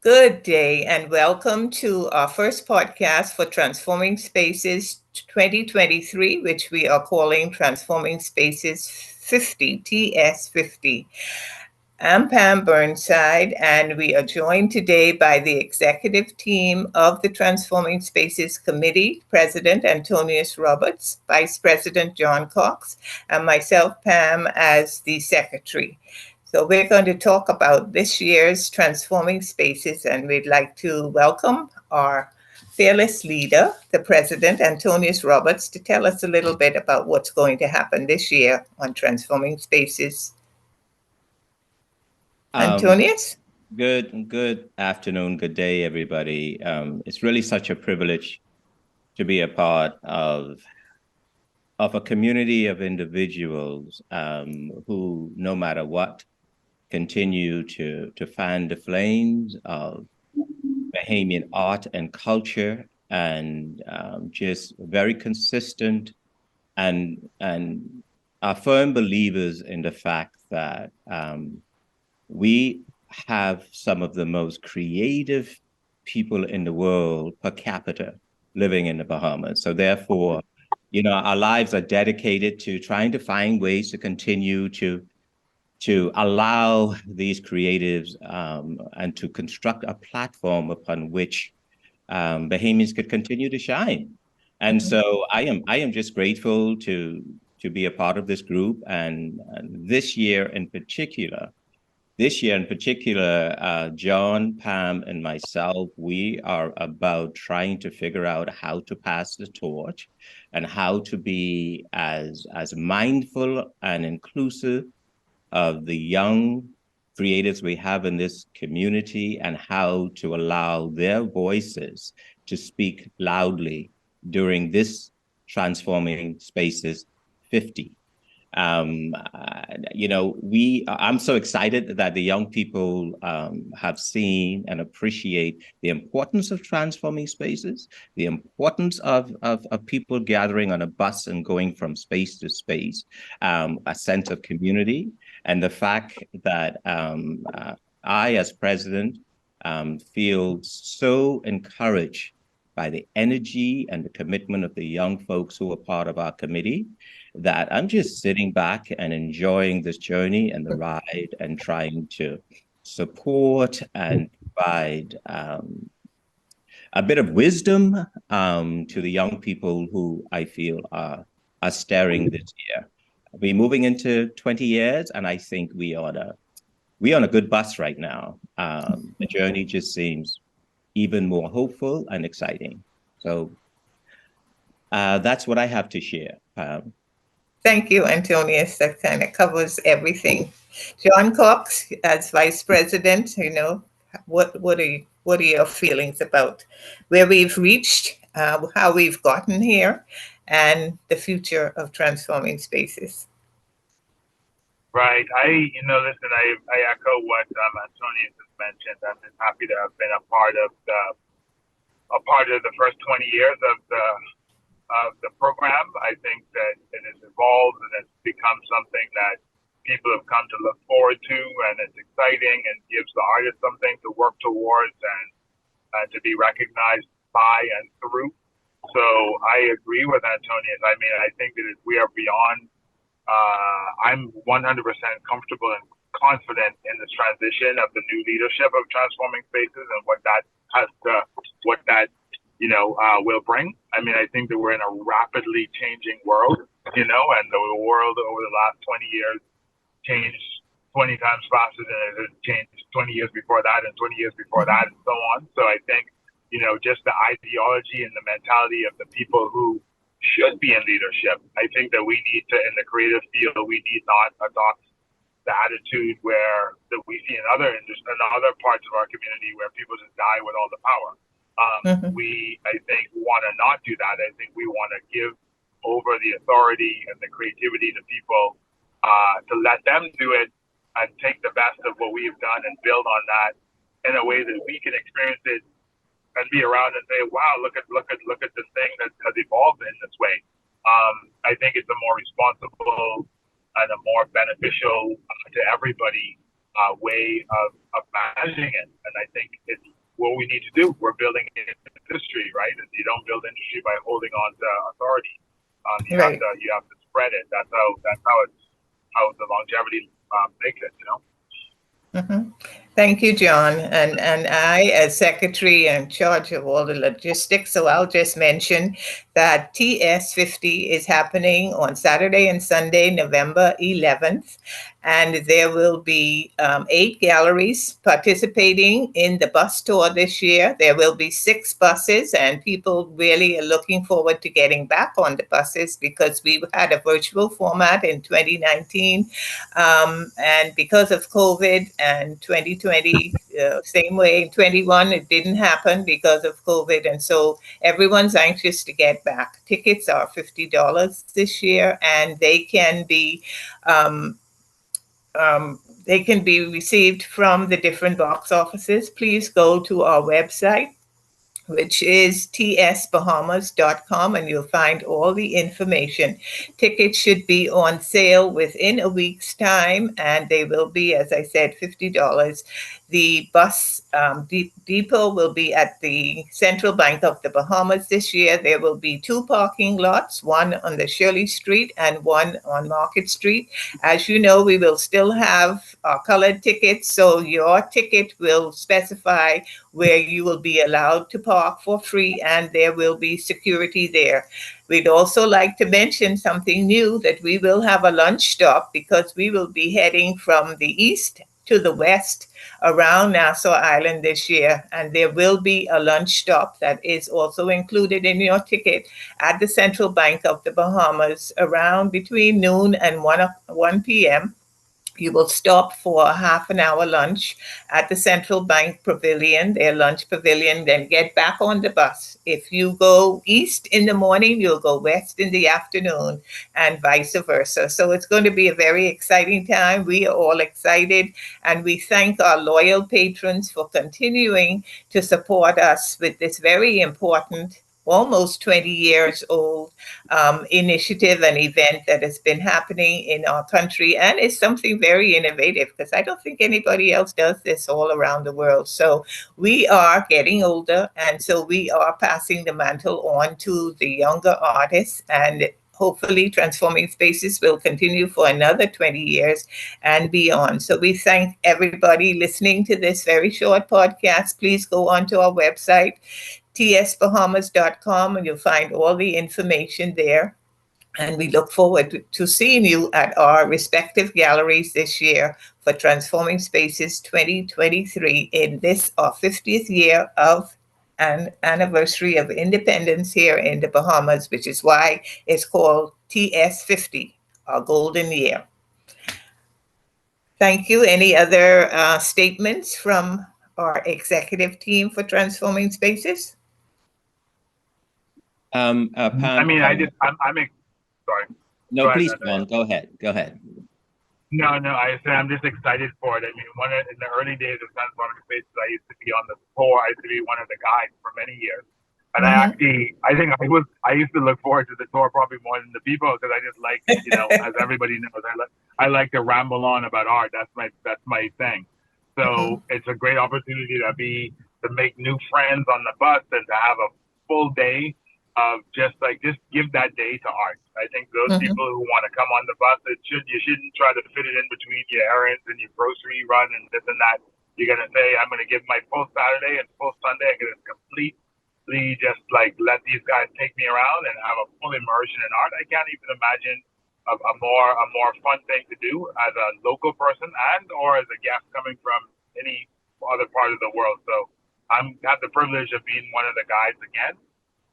Good day and welcome to our first podcast for Transforming Spaces 2023, which we are calling Transforming Spaces 50, TS50. I'm Pam Burnside, and we are joined today by the executive team of the Transforming Spaces Committee, President Antonius Roberts, Vice President John Cox, and myself, Pam, as the secretary. So we're going to talk about this year's Transforming Spaces, and we'd like to welcome our fearless leader, the President, Antonius Roberts, to tell us a little bit about what's going to happen this year on Transforming Spaces. Antonius? Good afternoon, good day, everybody. It's really such a privilege to be a part of a community of individuals who, no matter what, continue to fan the flames of Bahamian art and culture, and just very consistent and are firm believers in the fact that we have some of the most creative people in the world per capita living in the Bahamas. So therefore, our lives are dedicated to trying to find ways to continue to allow these creatives and to construct a platform upon which Bahamians could continue to shine. And so I am just grateful to be a part of this group. And this year in particular, John, Pam, and myself, we are about trying to figure out how to pass the torch and how to be as mindful and inclusive of the young creators we have in this community, and how to allow their voices to speak loudly during this Transforming Spaces 50. I'm so excited that the young people have seen and appreciate the importance of transforming spaces, the importance of people gathering on a bus and going from space to space, a sense of community, and the fact that I, as president, feel so encouraged by the energy and the commitment of the young folks who are part of our committee, that I'm just sitting back and enjoying this journey and the ride and trying to support and provide a bit of wisdom to the young people who I feel are staring this year. We're moving into 20 years, and I think we're on a good bus right now. The journey just seems even more hopeful and exciting. So that's what I have to share. Thank you, Antonius. That kind of covers everything. John Cox, as Vice President, what are your feelings about where we've reached, how we've gotten here, and the future of Transforming Spaces? Right. I echo what Antonius has mentioned. I'm just happy to have been a part of the first 20 years of the program. I think that it has evolved and it's become something that people have come to look forward to, and it's exciting and gives the artist something to work towards and to be recognized by and through. So I agree with Antonius. I mean, I think that we are beyond. I'm 100% comfortable and confident in this transition of the new leadership of Transforming Spaces and what that will bring. I mean, I think that we're in a rapidly changing world, and the world over the last 20 years changed 20 times faster than it had changed 20 years before that and 20 years before that and so on. So I think, just the ideology and the mentality of the people who should be in leadership, I think that we need to, in the creative field, we need not adopt the attitude that we see in other parts of our community where people just die with all the power. I think, want to not do that. I think we want to give over the authority and the creativity to people, to let them do it and take the best of what we've done and build on that in a way that we can experience it and be around and say, wow, look at this thing that has evolved in this way. I think it's a more responsible and a more beneficial to everybody way of managing it. And I think it's what we need to do. We're building industry, right? And you don't build industry by holding on to authority. Right. You have to spread it. That's how the longevity makes it. Mhm. Thank you, John. And I, as secretary in charge of all the logistics, so I'll just mention that TS50 is happening on Saturday and Sunday, November 11th. And there will be 8 galleries participating in the bus tour this year. There will be 6 buses, and people really are looking forward to getting back on the buses because we had a virtual format in 2019. And because of COVID and 2020, same way in 21, it didn't happen because of COVID. And so everyone's anxious to get back. Tickets are $50 this year, and um, they can be received from the different box offices. Please go to our website, which is tsbahamas.com, and you'll find all the information. Tickets should be on sale within a week's time, and they will be, as I said, $50. The bus depot will be at the Central Bank of the Bahamas this year. There will be 2 parking lots, one on the Shirley Street and one on Market Street. As you know, we will still have colored tickets, so your ticket will specify where you will be allowed to park for free, and there will be security there. We'd also like to mention something new, that we will have a lunch stop because we will be heading from the east to the west around Nassau Island this year, and there will be a lunch stop that is also included in your ticket at the Central Bank of the Bahamas around between noon and 1 p.m. You will stop for a half an hour lunch at the Central Bank Pavilion, their lunch pavilion, then get back on the bus. If you go east in the morning, you'll go west in the afternoon, and vice versa. So it's going to be a very exciting time. We are all excited, and we thank our loyal patrons for continuing to support us with this very important, almost 20 years old initiative and event that has been happening in our country, and is something very innovative because I don't think anybody else does this all around the world. So we are getting older, and so we are passing the mantle on to the younger artists, and hopefully Transforming Spaces will continue for another 20 years and beyond. So we thank everybody listening to this very short podcast. Please go onto our website, tsbahamas.com, and you'll find all the information there. And we look forward to seeing you at our respective galleries this year for Transforming Spaces 2023 in this, our 50th year of an anniversary of independence here in the Bahamas, which is why it's called TS50, our golden year. Thank you. Any other statements from our executive team for Transforming Spaces? Pam, I'm sorry. No, please, John, go ahead. No, I say I'm just excited for it. I mean, in the early days of Transforming Spaces, I used to be on the tour. I used to be one of the guides for many years. And I used to look forward to the tour probably more than the people, because I just like, as everybody knows, I like to ramble on about art. That's my thing. So it's a great opportunity to make new friends on the bus and to have a full day of just give that day to art. I think those people who want to come on the bus, you shouldn't try to fit it in between your errands and your grocery run and this and that. You're gonna say, I'm gonna give my full Saturday and full Sunday. I'm gonna completely just let these guys take me around and have a full immersion in art. I can't even imagine a more fun thing to do as a local person or as a guest coming from any other part of the world. So I'm have the privilege of being one of the guides again.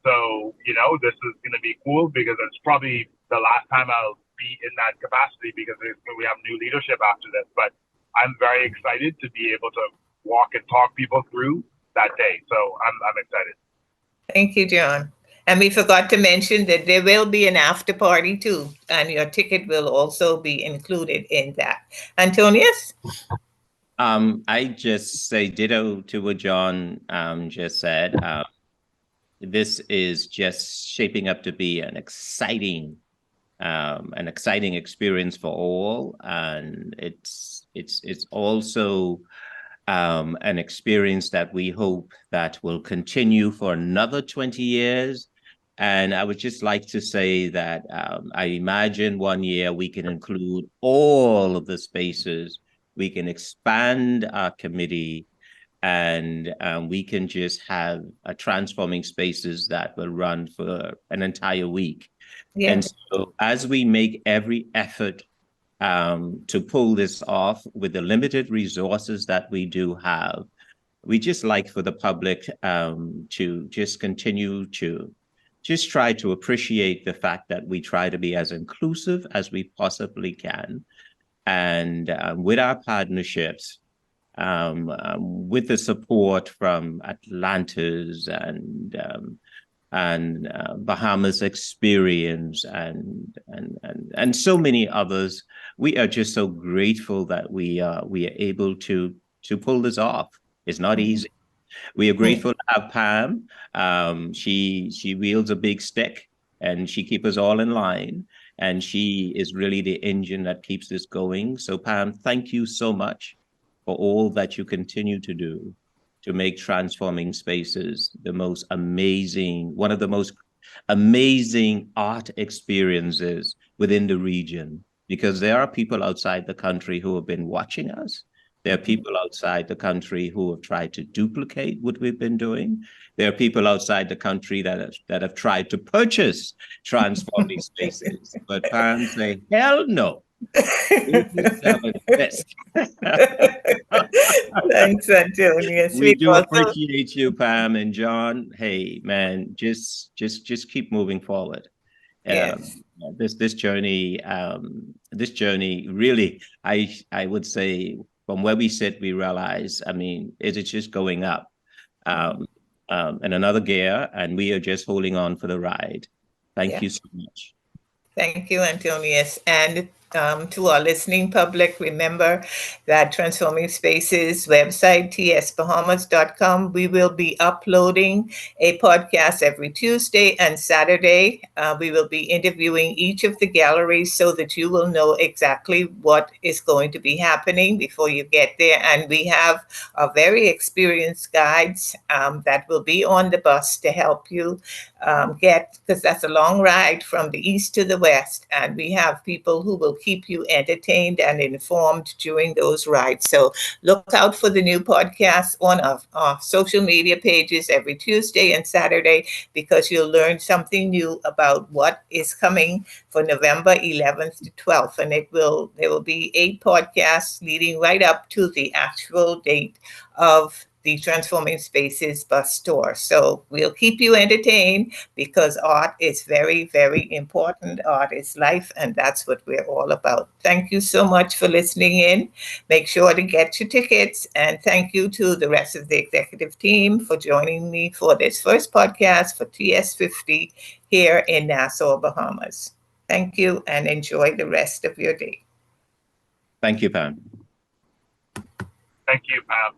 So, this is going to be cool because it's probably the last time I'll be in that capacity because we have new leadership after this. But I'm very excited to be able to walk and talk people through that day. So I'm excited. Thank you, John. And we forgot to mention that there will be an after party too, and your ticket will also be included in that. Antonius? I just say ditto to what John just said. This is just shaping up to be an exciting experience for all, and it's also an experience that we hope that will continue for another 20 years. And I would just like to say that I imagine 1 year we can include all of the spaces. We can expand our committee, and we can just have a transforming spaces that will run for an entire week. Yeah. And so as we make every effort to pull this off with the limited resources that we do have, we just like for the public to just continue to just try to appreciate the fact that we try to be as inclusive as we possibly can. And with our partnerships, with the support from Atlantis and Bahamas experience and so many others, we are just so grateful that we are able to pull this off. It's not easy. We are grateful to have Pam. She wields a big stick and she keeps us all in line. And she is really the engine that keeps this going. So Pam, thank you so much for all that you continue to do to make Transforming Spaces the most amazing, one of the most amazing art experiences within the region. Because there are people outside the country who have been watching us. There are people outside the country who have tried to duplicate what we've been doing. There are people outside the country that have tried to purchase Transforming Spaces. But Pam say, hell no. Thanks, Antonius. We do appreciate you, Pam and John. Hey, man, just keep moving forward. Yes. This journey, really, I would say, from where we sit, we realize, I mean, it's just going up in another gear, and we are just holding on for the ride. Thank you so much. Thank you, Antonius. And to our listening public, remember that Transforming Spaces website, tsbahamas.com, we will be uploading a podcast every Tuesday and Saturday. We will be interviewing each of the galleries so that you will know exactly what is going to be happening before you get there. And we have very experienced guides that will be on the bus to help you get, because that's a long ride from the east to the west. And we have people who will keep you entertained and informed during those rides. So look out for the new podcast on our social media pages every Tuesday and Saturday, because you'll learn something new about what is coming for November 11th to 12th. And there will be 8 podcasts leading right up to the actual date of the Transforming Spaces bus tour. So we'll keep you entertained, because art is very, very important. Art is life, and that's what we're all about. Thank you so much for listening in. Make sure to get your tickets, and thank you to the rest of the executive team for joining me for this first podcast for TS50 here in Nassau, Bahamas. Thank you, and enjoy the rest of your day. Thank you, Pam. Thank you, Pam.